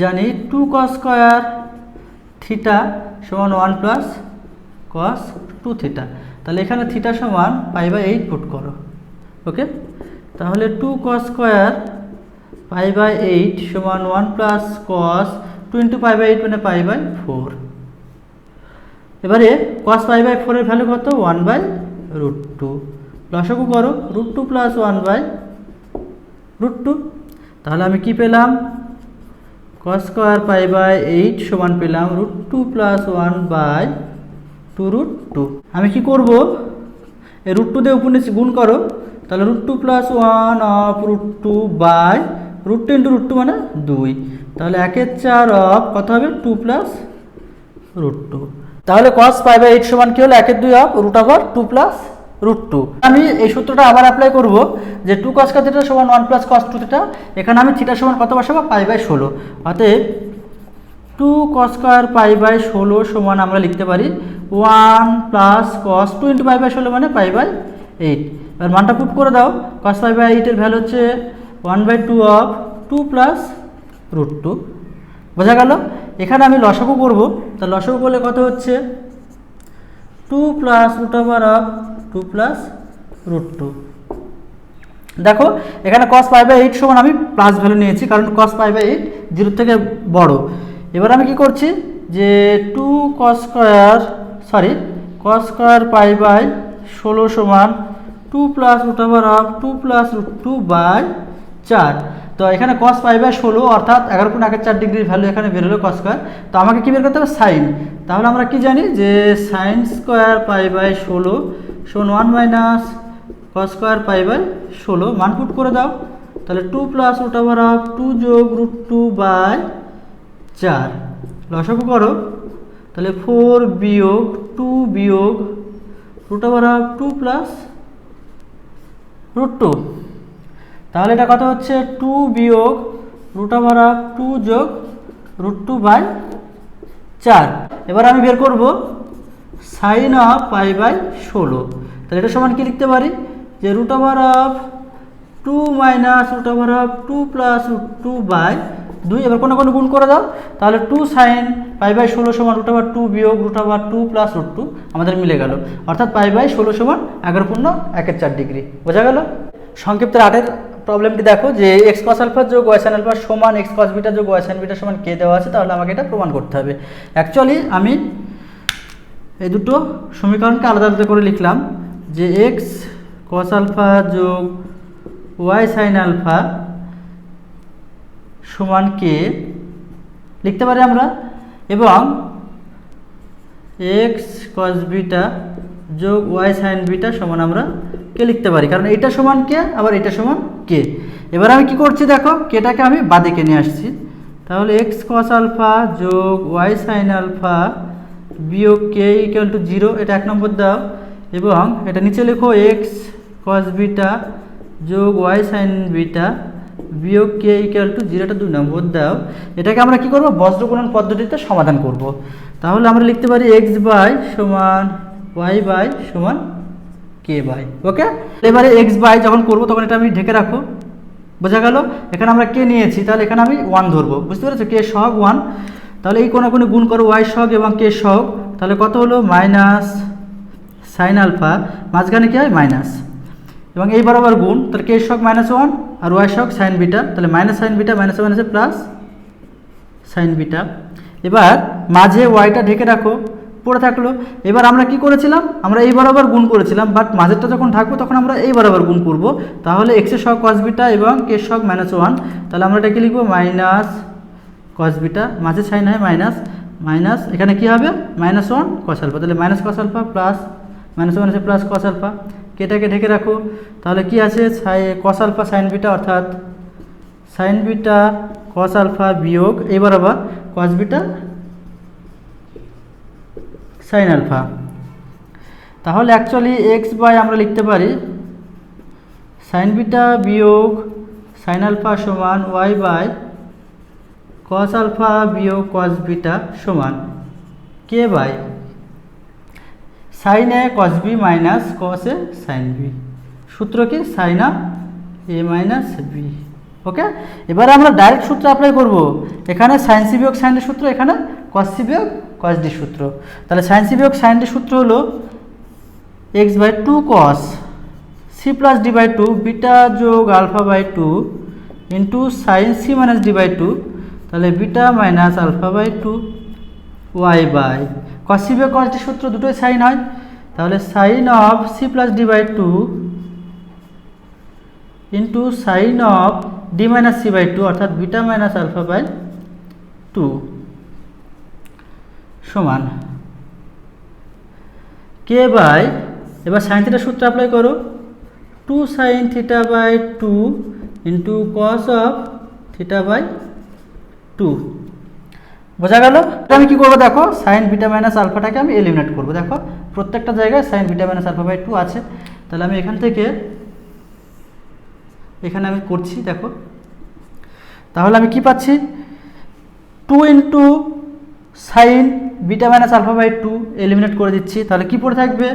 জানি 2 cos স্কয়ার থিটা সমান 1 প্লাস cos 2θ। তাহলে এখানে থিটা সমান π/8 পুট করো। ওকে, তাহলে 2 cos স্কয়ার π/8 সমান 1 plus cos 2 into pi by 8 মানে পাই বাই 4। এবারে cos পাই বাই 4 এর ভ্যালু কত 1 বাই রুট 2। লসাগু করো রুট 2 প্লাস 1 বাই রুট 2। তাহলে আমি কি পেলাম cos স্কোয়ার পাই বাই 8 সমান পেলাম রুট 2 প্লাস 1 বাই 2 রুট 2। আমি কি করব এই রুট 2 দিয়ে উপর নিচে গুণ করো, তাহলে root 2 plus 1 of root 2 by root 2 into root 2 মানে 2। তাহলে 1/4 অফ কত হবে 2 প্লাস রুট 2। তাহলে cos পাই বাই 8 সমান কি হলো 1/2 of root over 2 plus root 2। আমি এই সূত্রটা আবার অ্যাপ্লাই করব যে 2 cos থিটা সমান 1 প্লাস cos 2 থিটা। এখানে আমি থিটা সমান কত বসাবো পাই বাই 16। অতএব 2 cos স্কয়ার পাই বাই 16 সমান আমরা লিখতে পারি 1 plus cos 2 into pi by 16 মানে পাই বাই 8। এবার মানটা পুট করে দাও, cos পাই বাই 8 এর ভ্যালু হচ্ছে 1/2 অফ 2 প্লাস রুট 2। বোঝা গেল? এখানে আমি লসাগু করব, তা লসাগু করলে কত হচ্ছে 2 plus root over of 2 plus root 2। দেখো এখানে cos পাই বাই 8 সমান আমি প্লাস ভ্যালু নিয়েছি কারণ cos পাই বাই 8 0 থেকে বড়। এবার আমি কি করছি যে 2 cos স্কয়ার পাই বাই 16 সমান 2 plus root over of 2 plus root 2 by 4। তো এখানে cos পাই বাই 16 অর্থাৎ 11.14 ডিগ্রির ভ্যালু এখানে বের হলো cos স্কয়ার। তো আমাকে কি বের করতে হবে সাইন। তাহলে আমরা কি জানি যে সাইন স্কয়ার পাই বাই 16 সমান 1 minus cos square pi by 16। মান পুট করে দাও, তাহলে 2 প্লাস রুট ওভার অফ 2 যোগ রুট 2 বাই 4। লসাগু করো, তাহলে 4 বিয়োগ 2 বিয়োগ root over of 2 plus root 2। তাহলে এটা কত হচ্ছে 2 বিয়োগ রুট ওভার অফ 2 যোগ রুট 2 বাই 4। এবার আমি বের করব সাইন অফ পাই বাই 16। তাহলে এটা সমান কি লিখতে পারি যে root over of 2 minus root over of 2 plus root 2 by 2। এবার কোনো গুণ করে দাও, তাহলে 2 সাইন পাই বাই 16 সমান রুট ওভার 2 বিয়োগ রুট ওভার 2 প্লাস রুট 2 আমাদের মিলে গেল। অর্থাৎ পাই বাই 16 সমান 11.14 ডিগ্রি। বোঝা গেল? সংক্ষিপ্ত 8-এর প্রবলেমটি দেখো যে এক্স কস আলফা যোগ ওয়াই সাইন আলফা সমান এক্স কস বিটা যোগ ওয়াই সাইন বিটা সমান কে দেওয়া আছে, তাহলে আমাকে এটা প্রমাণ করতে হবে। অ্যাকচুয়ালি আমি এই দুটো সমীকরণকে আলাদা আলাদা করে লিখলাম যে এক্স কস আলফা যোগ ওয়াই সাইন আলফা সমান কে লিখতে পারি আমরা, এবং এক্স কস বিটা যোগ ওয়াই সাইন বিটা সমান আমরা কে লিখতে পারি, কারণ এটা সমান কে আবার এটা সমান কে। এবার আমি কি করছি দেখো, কেটাকে আমি বাদিকে নিয়ে আসছি। তাহলে এক্স কস আলফা যোগ ওয়াই সাইন আলফা বিয়োগ কে ইকুয়াল টু 0, এটা 1 নম্বর দাও, এবং এটা নিচে লেখো এক্স কস বিটা যোগ ওয়াই সাইন বিটা বিয়োগ কে ইকুয়াল টু 0, এটা 2 নম্বর দাও। এটাকে আমরা কি করব বজ্রগুণন পদ্ধতিতে সমাধান করব। তাহলে আমরা লিখতে পারি এক্স বাই সমান ওয়াই বাই সমান কে বাই। ওকে, এবারে এক্স বাই যখন করবো তখন এটা আমি ঢেকে রাখো। বোঝা গেল? এখানে আমরা কে নিয়েছি, তাহলে এখানে আমি 1 ধরবো। বুঝতে পেরেছো? কে সহগ 1। তাহলে এই কোণে গুণ করো ওয়াই সহগ এবং কে সহগ, তাহলে কত হলো মাইনাস সাইন আলফা, মাঝখানে কি হয় মাইনাস, এবং এই বরাবর গুণ, তাহলে কে সহগ -1 আর ওয়াই সহগ সাইন বিটা, তাহলে মাইনাস সাইন বিটা মাইনাসে মাইনাসে প্লাস সাইন বিটা। এবার মাঝে ওয়াইটা ঢেকে রাখো, পড়ে থাকলো। এবার আমরা কি করেছিলাম, আমরা এই বরাবর গুণ করেছিলাম, বাট মাঝেরটা যখন ঢাকবো তখন আমরা এই বরাবর গুণ করব। তাহলে এক্স এর সহগ কস বিটা এবং কে সহগ -1, তাহলে আমরা এটাকে লিখবো মাইনাস কস বিটা, মাঝে সাইন হয় মাইনাস মাইনাস, এখানে কি হবে -1 কস আলফা, তাহলে মাইনাস কস আলফা প্লাস মাইনাসে প্লাস কস আলফা। কেটাকে ঢেকে রাখো, তাহলে কি আছে কস আলফা সাইন বিটা, অর্থাৎ সাইন বিটা কস আলফা বিয়োগ এই বরাবর কস বিটা সাইন আলফা। তাহলে অ্যাকচুয়ালি এক্স বাই আমরা লিখতে পারি সাইন বিটা বিয়োগ সাইন আলফা সমান ওয়াই বাই কস আলফা বিয়োগ কস বিটা সমান k by sine a cos b minus cos a sine b. সূত্র কি sine a minus b. Okay, এবারে আমরা ডাইরেক্ট সূত্র অ্যাপ্লাই করব। এখানে সাইন সি বিয়োগ সাইন এর সূত্র, এখানে কস সি বিয়োগ কস ডি সূত্র। তাহলে সাইন সি বিয়োগ সাইন ডি সূত্র হলো X by 2 cos C plus D by 2 beta যোগ alpha by 2 into sine C minus D by 2। তাহলে beta minus alpha by 2 Y by cos C by cos D সূত্র দুটোই সাইন হয়, তাহলে sine of C plus D by 2 into sine of D minus C by 2 অর্থাৎ বিটা মাইনাস আলফা বাই 2 সমান কে বাই, এবার সাইন থিটা সূত্র অ্যাপ্লাই করো, 2 sine theta by 2 into cos of theta by 2। বোঝা গেল? আমি কি করবো দেখো, সাইন বিটা মাইনাস আলফাটাকে আমি এলিমিনেট করবো। দেখো প্রত্যেকটা জায়গায় sine beta minus alpha by 2 আছে, তাহলে আমি এখান থেকে এখানে আমি করছি। দেখো তাহলে আমি কি পাচ্ছি, 2 into sine beta minus alpha by 2 eliminate করে দিচ্ছি, তাহলে কি পড়ে থাকবে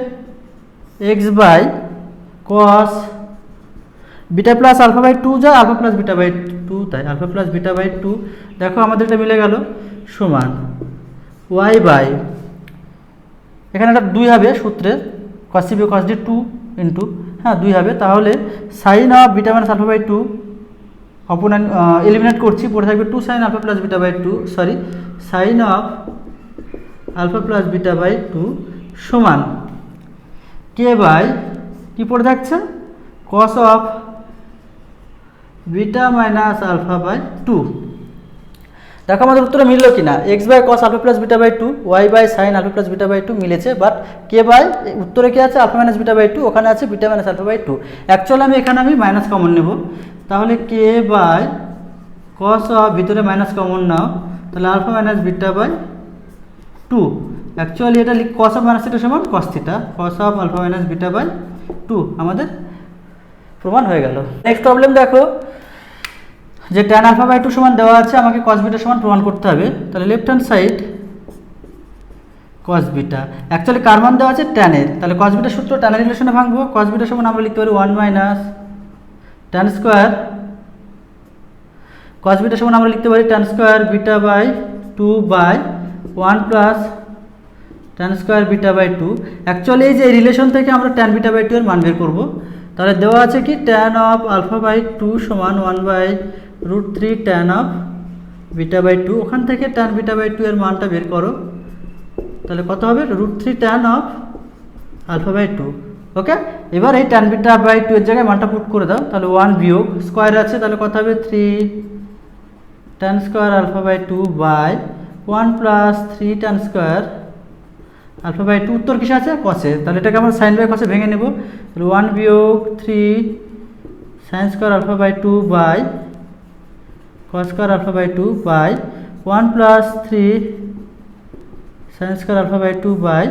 x by cos beta plus alpha by 2 যায় আলফা প্লাস বিটা বাই 2, তাই আলফা প্লাস বিটা বাই 2। দেখো আমাদের এটা মিলে গেল, সমান ওয়াই বাই, এখানে একটা 2 হবে সূত্রে, cos C by cos d 2 into, হ্যাঁ 2 হবে, তাহলে sine of beta minus alpha by 2 opponent eliminate করছি, পড়ে থাকবে 2 sine alpha plus beta by 2, sorry sine of alpha plus beta by 2 সমান কে বাই কি পড়ে থাকছে cos of beta minus alpha by 2। দেখো আমাদের উত্তরে মিললো কিনা, x by cos alpha plus beta by 2 Y by sine alpha plus beta by 2 মিলেছে, বাট কে বাই উত্তরে কি আছে আলফা মাইনাস বিটা বাই 2, ওখানে আছে beta minus alpha by 2। Actually আমি এখানে মাইনাস কমন নেব, তাহলে কে বাই কস অফ ভিতরে মাইনাস কমন নাও, তাহলে alpha minus beta by 2। Actually এটা কস অফ মাইনাস থিটা সমান cos theta, cos of alpha minus beta by 2 আমাদের প্রমাণ হয়ে গেল। নেক্সট প্রবলেম দেখো, যে ট্যান আলফা বাই 2 সমান দেওয়া আছে, আমাকে কস বিটা সমান প্রমাণ করতে হবে। তাহলে left hand side cos beta, actually কার মান দেওয়া আছে ট্যানের, তাহলে কস বিটা সূত্র ট্যানের রিলেশনে ভাঙবো। কস বিটা সমান আমরা লিখতে পারি 1 minus tan square, cos beta সমান আমরা লিখতে পারি tan square beta by 2 by 1 plus tan square beta by 2। Actually এই যে রিলেশন থেকে আমরা ট্যান বিটা বাই 2 এর মান বের করবো, তাহলে দেওয়া আছে কি ট্যান অফ আলফা বাই 2 সমান 1 by √3 tan of beta by 2, ওখান থেকে ট্যান বিটা বাই 2 এর মানটা বের করো, তাহলে কত হবে √3 ট্যান অফ আলফা বাই 2। ওকে, এবার এই ট্যান বিটা বাই 2 এর জায়গায় মানটা পুট করে দাও, তাহলে 1 বিয়োগ স্কোয়ার আছে, তাহলে কত হবে 3 tan square alpha by 2 by 1 plus 3 tan square alpha by 2, উত্তর কিসে আছে কসে, তাহলে এটাকে আমরা সাইন বাই কসে ভেঙে নেব, তাহলে 1 বিয়োগ 3 sine square alpha by 2 by cos square alpha by 2 by 1 plus 3 sine square alpha by 2 by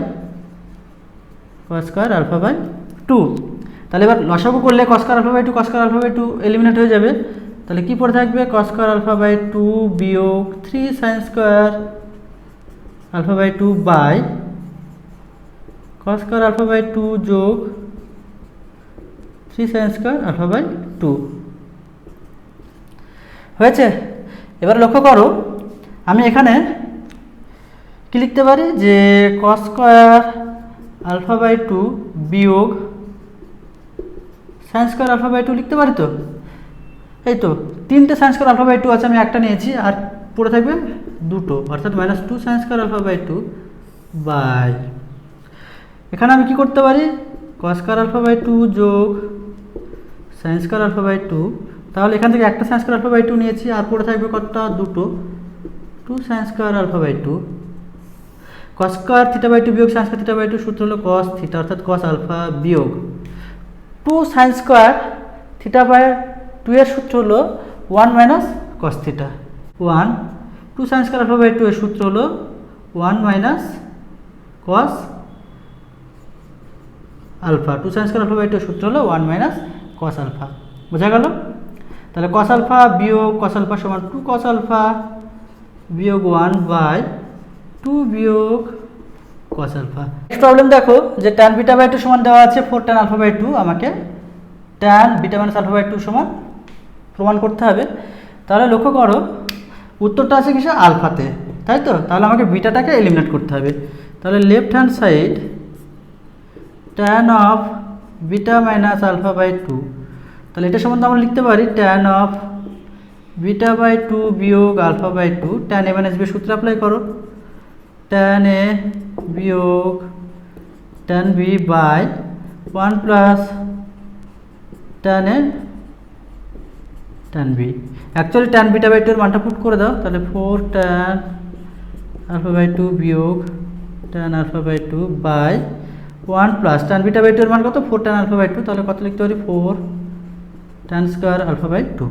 cos square alpha by 2। তাহলে এবার লসাগু করলে cos square alpha by 2 cos square alpha by 2 eliminate হয়ে যাবে, তাহলে কি পড়ে থাকবে কস স্কোয়ার আলফা বাই 2 বিয়োগ 3 sine square alpha by 2 by cos square alpha by 2 যোগ 3 সাইন স্কোয়ার আলফা বাই 2 হয়েছে। এবার লক্ষ্য করো, আমি এখানে কি লিখতে পারি যে কস স্কোয়ার আলফা বাই 2 বিয়োগ সাইন স্কোয়ার আলফা বাই 2 লিখতে পারি, তো এই তো 3টে সাইন স্কোয়ার আলফা বাই 2 আছে, আমি একটা নিয়েছি আর পড়ে থাকবে 2টো, অর্থাৎ -2 sine square alpha by 2 by, এখানে আমি কি করতে পারি কস স্কোয়ার আলফা বাই 2 যোগ সাইন স্কোয়ার আলফা বাই 2, তাহলে এখান থেকে একটা সাইন স্কোয়ার আলফা বাই 2 নিয়েছি আর পড়ে থাকবে কতটা 2 sine square alpha by 2, cos square theta by 2 বিয়োগ সাইন স্কোয়ার থিটা বাই 2 সূত্র হলো কস থিটা, অর্থাৎ কস আলফা বিয়োগ 2 সাইন স্কোয়ার থিটা বাই 2 এর সূত্র হলো 1 minus cos theta, 2 sine square alpha by 2 এর সূত্র হলো 1 minus cos alpha, 2 sine square alpha by 2 এর সূত্র হলো 1 মাইনাস কস আলফা। বোঝা গেল? তাহলে কস আলফা বিয়োগ কস আলফা সমান 2 কস আলফা বিয়োগ 1 বাই 2 বিয়োগ কস আলফা। নেক্সট প্রবলেম দেখো, যে ট্যান বিটা বাই 2 সমান দেওয়া আছে 4 ট্যান আলফা বাই 2, আমাকে tan beta minus alpha by 2 সমান প্রমাণ করতে হবে। তাহলে লক্ষ্য করো, উত্তরটা আছে কিসে আলফাতে, তাই তো, তাহলে আমাকে বিটাটাকে এলিমিনেট করতে হবে। তাহলে left hand side tan of beta minus alpha by 2, তাহলে এটা সম্বন্ধে আমরা লিখতে পারি tan of beta by two বিয়োগ alpha by two, tan A minus B সূত্র অ্যাপ্লাই করো, ট্যান এ বিয়োগ tan B by 1 plus tan A tan B. Actually tan beta by two এর মানটা পুট করে দাও, তাহলে 4 ট্যান আলফা বাই টু বিয়োগ tan alpha by two by 1 plus tan beta by two এর মান কত, 4 ট্যান আলফা বাই টু, তাহলে কত লিখতে পারি 4 tan square alpha by two.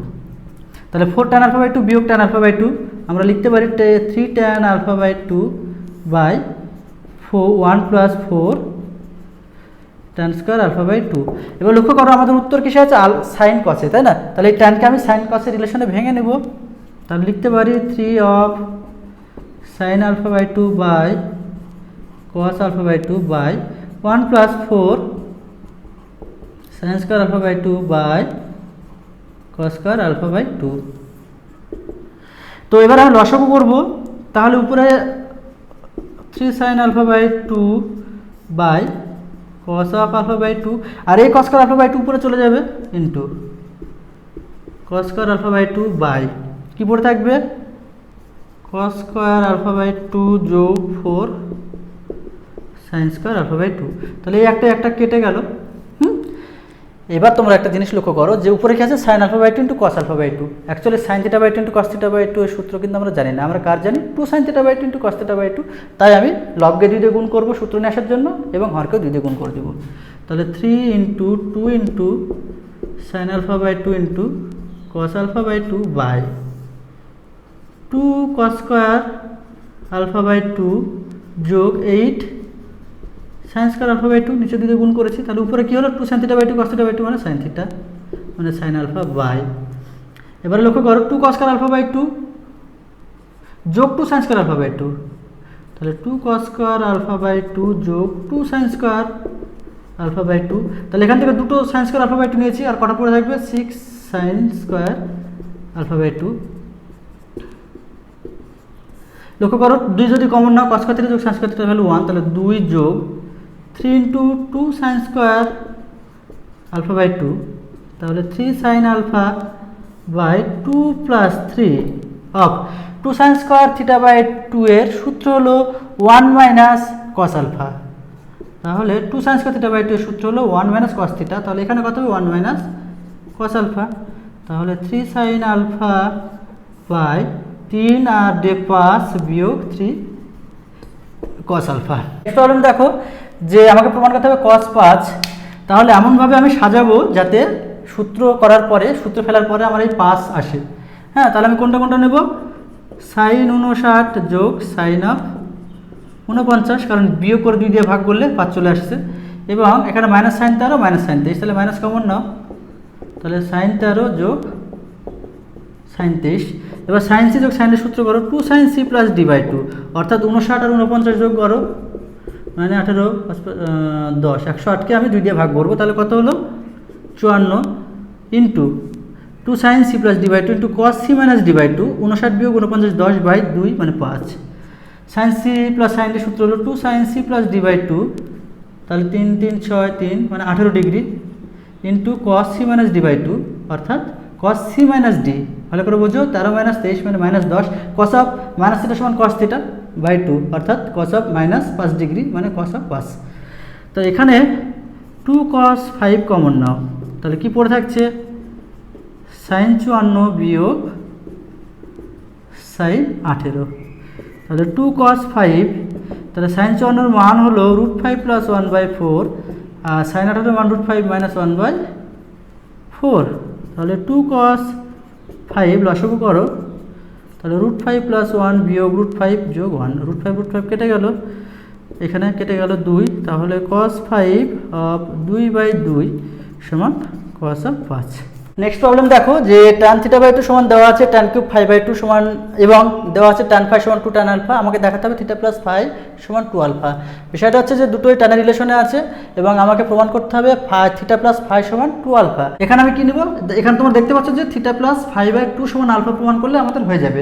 তাহলে 4 ট্যান আলফা বাই টু বিয়োগ ট্যান আলফা বাই টু আমরা লিখতে পারি 3 tan alpha by two by 1 plus 4 tan square alpha by two. এবার লক্ষ্য করো আমাদের উত্তর কিসে আছে, সাইন কসে, তাই না? তাহলে এই ট্যানকে আমি সাইন কসের রিলেশনে ভেঙে নেব, তাহলে লিখতে পারি 3 of sine alpha by two by cos alpha by two by 1 plus 4 sine square alpha by two by cos square alpha by two. তো এবার আমি লসাগু করব, তাহলে উপরে 3 sine alpha by two by cos of alpha by two, আর এই cos square alpha by two উপরে চলে যাবে into cos square alpha by two by কী পড়ে থাকবে cos square alpha by two যোগ 4 sine square alpha by two. তাহলে এই একটা কেটে গেল। এবার তোমরা একটা জিনিস লক্ষ্য করো যে উপরে কি আছে sine alpha by two into cos alpha by two. Actually sine theta by two into cos theta by two এর সূত্র কিন্তু আমরা জানি না, আমরা কার জানি 2 sine theta by two into cos theta by two. তাই আমি লবকে 2 দিয়ে গুণ করবো সূত্র নিয়ে আসার জন্য এবং হরকেও 2 দিয়ে গুণ করে দেবো। তাহলে 3 into 2 into sine alpha by two into cos alpha by two by 2 cos square alpha by two যোগ 8 sine square alpha by two, নিচে দিকে গুণ করেছি, তাহলে উপরে কী হলো 2 sine theta by two cos theta by two মানে সাইন থিটা মানে সাইন আলফা বাই। এবারে লক্ষ্য করো 2 cos square alpha by two যোগ 2 sine square alpha by two, তাহলে 2 cos square alpha by two যোগ 2 sine square alpha by two. তাহলে এখান থেকে দুটো sine square alpha by two নিয়েছি, আর কটা পড়ে থাকবে 6 sine square alpha by two. লক্ষ্য করো 2 যদি কমন নাও কস স্কোয়ার থিটা যোগ সাইন স্কোয়ার থিটার ভ্যালু 1, তাহলে 2 যোগ 3 into 2 sine square alpha by two, তাহলে 3 sine alpha by 2 plus 3 of 2 sine square theta by 2 এর সূত্র হলো 1 মাইনাস কস আলফা। তাহলে 2 সাইন স্কোয়ার থিটা বাই 2 এর সূত্র হলো 1 মাইনাস কস থিটা, তাহলে এখানে কত হবে 1 মাইনাস কস আলফা। তাহলে 3 সাইন আলফা বাই 3 আর 5 বিয়োগ 3 কস আলফা। নেক্সট প্রবলেম দেখো যে আমাকে প্রমাণ করতে হবে cos 5, তাহলে এমনভাবে আমি সাজাবো যাতে সূত্র করার পরে সূত্র ফেলার পরে আমার এই 5 আসে। হ্যাঁ, তাহলে আমি কোনটা কোনটা নেব, সাইন 59 যোগ সাইন অফ 49, কারণ বিয়োগ করে 2 দিয়ে ভাগ করলে 5 চলে আসছে, এবং এখানে মাইনাস সাইন 13 মাইনাস সাইন 23, তাহলে মাইনাস কমন নাও, তাহলে সাইন 13 যোগ সাইন 23। এবার সাইন সি যোগ সাইনের সূত্র করো 2 sine c plus D by 2, অর্থাৎ 59 আর 49 যোগ করো মানে 18 10, 108কে আমি 2 দিয়ে ভাগ করবো, তাহলে কত হলো 54 into 2 sine c plus D by 2 into cos c minus D by 2, 59 বিয়োগ 49 10 বাই 2 মানে 5। Sine c plus sine D সূত্র হলো 2 sine c plus D by 2, তাহলে 3 3 6 3 মানে 18 degree into cos c minus D by 2, অর্থাৎ কস সি মাইনাস ডি, ভালো করে বোঝো 13 মাইনাস 23 মানে minus 10, cos of minus theta সমান কস থিটা বাই 2, অর্থাৎ কস অফ মাইনাস 5 ডিগ্রি মানে কস অফ 5। তো এখানে 2 cos 5 কমন নাও, তাহলে কি পড়ে থাকছে সাইন 54 বিয়োগ সাইন 18, তাহলে 2 cos 5, তাহলে সাইন 54 মান হলো √5 প্লাস 1/4, আর সাইন 18 মান √5 মাইনাস 1/4, তাহলে 2 cos 5 লসাগু করো, তাহলে √5 প্লাস 1 বিয়োগ √5 যোগ 1, √5 কেটে গেল, এখানে কেটে গেল 2, তাহলে cos 5 অফ 2/2 সমান cos অফ 5। নেক্সট প্রবলেম দেখো যে tan থিটা বাই 2 সমান দেওয়া আছে tan কিউব 5/2 সমান, এবং দেওয়া আছে tan ফাই সমান 2 tan আলফা, আমাকে দেখাতে হবে থিটা প্লাস ফাই সমান 2 আলফা। বিষয়টা হচ্ছে যে দুটোই টানের রিলেশনে আছে এবং আমাকে প্রমাণ করতে হবে থিটা প্লাস ফাই সমান 2 আলফা। এখানে আমি কি নিব, এখানে তোমরা দেখতে পাচ্ছ যে থিটা প্লাস 5/2 সমান আলফা প্রমাণ করলে আমাদের হয়ে যাবে।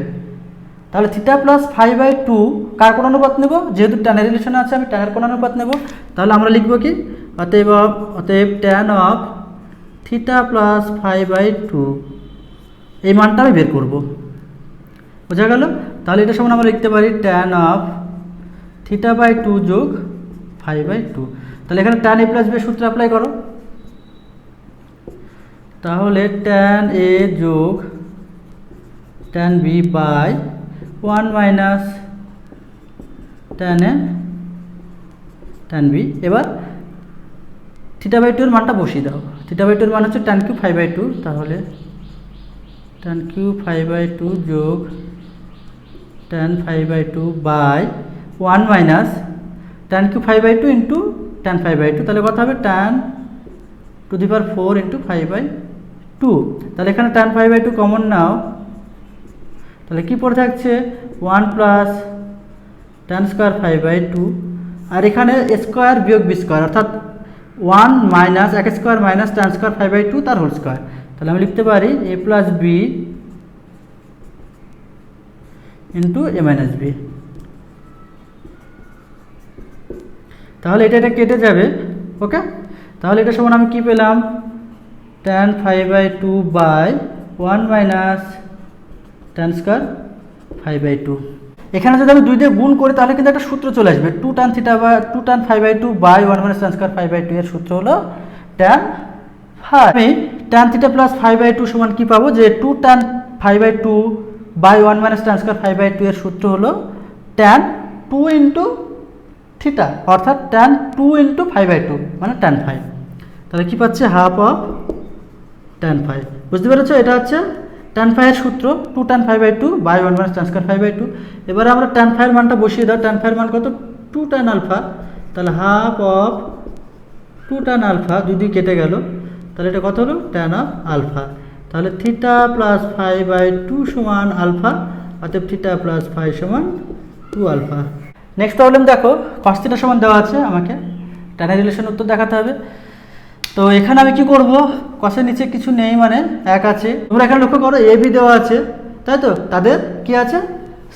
তাহলে থিটা প্লাস 5/2 কার কোন অনুপাত নেব, যেহেতু টানের রিলেশনে আছে আমি টানের কোন অনুপাত নেব, তাহলে আমরা লিখব কি অতএব tan অফ থিটা প্লাস 5/2 এই মানটা আমি বের করব। বোঝা গেল? তাহলে এটা সমান আমরা লিখতে পারি tan অফ θ/2 যোগ φ/2। তাহলে এখানে tan a প্লাস b সূত্র অ্যাপ্লাই করো। তাহলে tan a যোগ tan b by 1 minus tan a tan b। এবার θ/2 এর মানটা বসিয়ে দাও। θ/2 এর মান হচ্ছে tan কিউব φ/2। তাহলে tan কিউব φ/2 যোগ tan φ/2 by 1 minus tan cube φ/2 into tan φ/2। তাহলে কত হবে tan to the power 4 into φ/2। তাহলে এখানে tan φ/2 কমন নাও। তাহলে কি পড়ে থাকছে 1 প্লাস tan স্কোয়ার φ/2, আর এখানে স্কোয়ার বিয়োগ বি স্কোয়ার, অর্থাৎ 1 মাইনাস এক স্কোয়ার মাইনাস tan স্কোয়ার φ/2 তার হোল স্কোয়ার। তাহলে আমি লিখতে পারি a plus B into a minus B. তাহলে এটা কেটে যাবে। ওকে, তাহলে এটা সমান আমি কি পেলাম tan φ/2 by 1 minus tan square φ/2। এখানে যদি আমি 2 দিয়ে গুণ করি তাহলে কিন্তু একটা সূত্র চলে আসবে, 2 tan φ/2 by 1 minus tan square φ/2 এর সূত্র হলো tan ফাই। আমি tan থিটা প্লাস φ/2 সমান কি পাবো, যে 2 tan φ/2 by 1 minus tan square φ/2 এর সূত্র হলো tan 2 ইন্টু থিটা, অর্থাৎ tan 2 ইন্টু φ/2 মানে tan ফাই। তাহলে কি পাচ্ছে হাফ অফ tan ফাই। বুঝতে পেরেছো? এটা হচ্ছে tan ফাই এর সূত্র, 2 tan φ/2 by 1 minus tan square φ/2। এবারে আমরা tan ফাই এর মানটা বসিয়ে দাও। tan ফাই এর মান কত 2 tan আলফা। তাহলে হাফ অফ 2 tan আলফা, 2 দিয়ে কেটে গেল। তাহলে এটা কত হলো tan অফ আলফা। তাহলে থিটা প্লাস φ/2 সমান আলফা, অতএব থিটা প্লাস ফাই সমান 2 আলফা। নেক্সট প্রবলেম দেখো, cos থিটা সমান দেওয়া আছে, আমাকে tan এর রিলেশন উত্তর দেখাতে হবে। তো এখানে আমি কি করব, কসের নিচে কিছু নেই মানে 1 আছে। তোমরা এখানে লক্ষ্য করো এ বি দেওয়া আছে, তাই তো? তাদের কি আছে,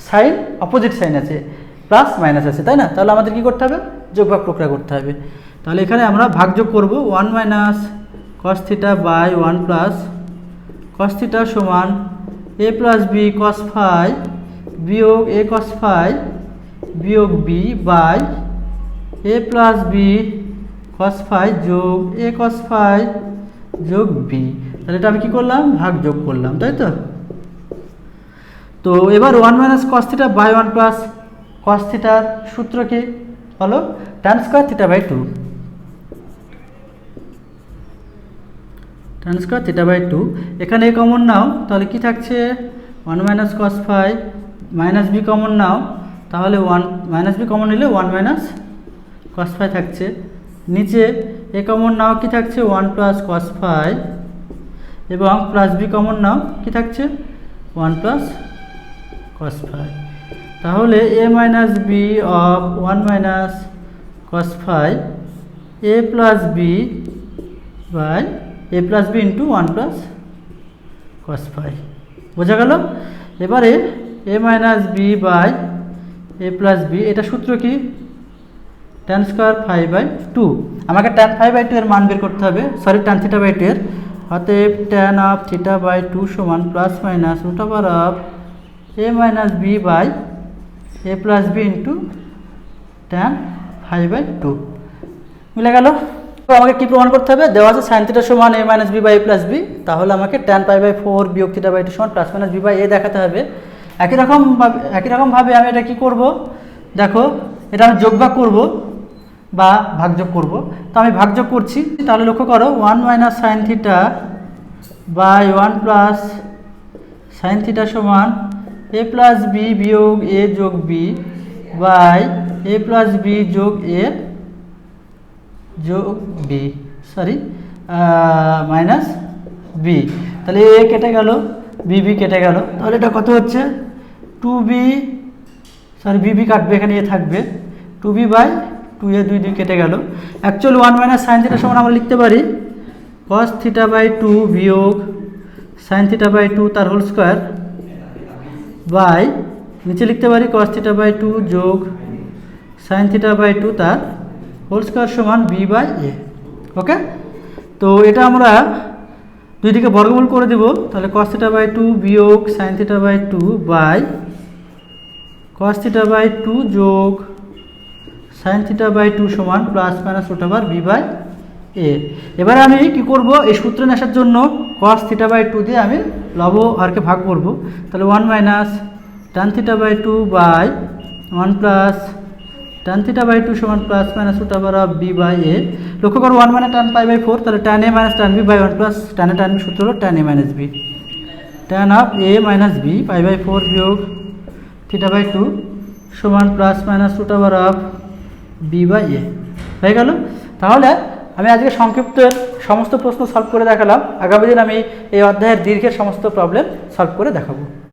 সাইন অপোজিট সাইন আছে, প্লাস মাইনাস আছে, তাই না? তাহলে আমাদের কি করতে হবে, যোগ ভাগ প্রক্রিয়া করতে হবে। তাহলে এখানে আমরা ভাগযোগ করব, 1 minus cos theta by 1 plus cos theta সমান a plus b cos phi বিয়োগ a cos ফাই বিয়োগ b by a plus b cos phi যোগ a cos ফাই যোগ বি। তাহলে এটা আমি কি করলাম, ভাগ যোগ করলাম, তাই তো? তো এবার 1 minus cos theta by 1 plus cos থিটার সূত্র কি হলো tan square theta by 2। tan square theta by 2, এখানে a কমন নাও, তাহলে কি থাকছে 1 minus cos phi minus B common নাও, তাহলে 1 মাইনাস বি কমন নিলে 1 মাইনাস cos ফাই থাকছে। নিচে a কমন নাও, কি থাকছে 1 প্লাস cos ফাই, এবং প্লাস বি কমন নাও, কি থাকছে 1 প্লাস cos ফাই। তাহলে a minus b of 1 minus cos phi a plus b by a plus B into 1 plus cos phi. বোঝা গেল? এবারে a minus B by a plus b, এটা সূত্র কি tan স্কয়ার ফাই বাই 2। আমাকে tan ফাই বাই 2 এর মান বের করতে হবে, সরি tan থিটা বাই 2 এর। অতএব tan অফ থিটা বাই 2 সমান plus minus root over of a minus B by a plus B into tan phi by 2। মিলে গেল? তো আমাকে কি প্রমাণ করতে হবে, দেওয়া আছে sin থিটা সমান a minus B by a plus b, তাহলে আমাকে tan পাই বাই 4 বিয়োগ থিটা বাই 2 সমান plus minus B by a দেখাতে হবে। একই রকমভাবে আমি এটা কি করব, দেখো এটা আমি যোগভাগ করব বা ভাগযোগ করব। তো আমি ভাগযোগ করছি, তাহলে লক্ষ্য করো 1 minus sine theta by 1 plus sine theta সমান a প্লাস বি বিয়োগ a যোগ B by a plus B যোগ a যোগ বি, সরি মাইনাস বি। তাহলে a কেটে গেল, বি কেটে গেল, তাহলে এটা কত হচ্ছে 2b, সরি বি কাটবে, এখানে a থাকবে 2b বাই 2a, 2 কেটে গেল। অ্যাকচুয়ালি 1 মাইনাস সাইন থিটা সমান আমরা লিখতে পারি cos থিটা বাই 2 বিয়োগ সাইন থিটা বাই 2 তার হোল স্কোয়ার বাই নিচে লিখতে পারি cos থিটা বাই 2 যোগ সাইন থিটা বাই 2 তার হোল স্কোয়ার সমান বি বাই এ। ওকে, তো এটা আমরা দুইটিকে বর্গমূল করে দেব, তাহলে cos থিটা বাই 2 বিয়োগ sin theta by 2 by cos theta by 2 যোগ sin থিটা বাই 2 সমান plus minus root over B by A. এবারে আমি কি করব, এই সূত্রে আসার জন্য cos থিটা বাই 2 দিয়ে আমি লব আরকে ভাগ করব, তাহলে 1 minus tan theta by 2 by 1 plus tan theta by 2 সমান plus minus root over of B by A. লক্ষ্য করো 1 মানে tan পাই বাই 4, তাহলে tan a minus tan b by 1 plus tan a tan b সূত্র হলো tan a minus b, tan of a minus b pi by 4 বিয়োগ থিটা বাই 2 সমান plus minus root over of B by A হয়ে গেল। তাহলে আমি আজকে সংক্ষিপ্তের সমস্ত প্রশ্ন সলভ করে দেখালাম। আগামী দিন আমি এই অধ্যায়ের দীর্ঘের সমস্ত প্রবলেম সলভ করে দেখাবো।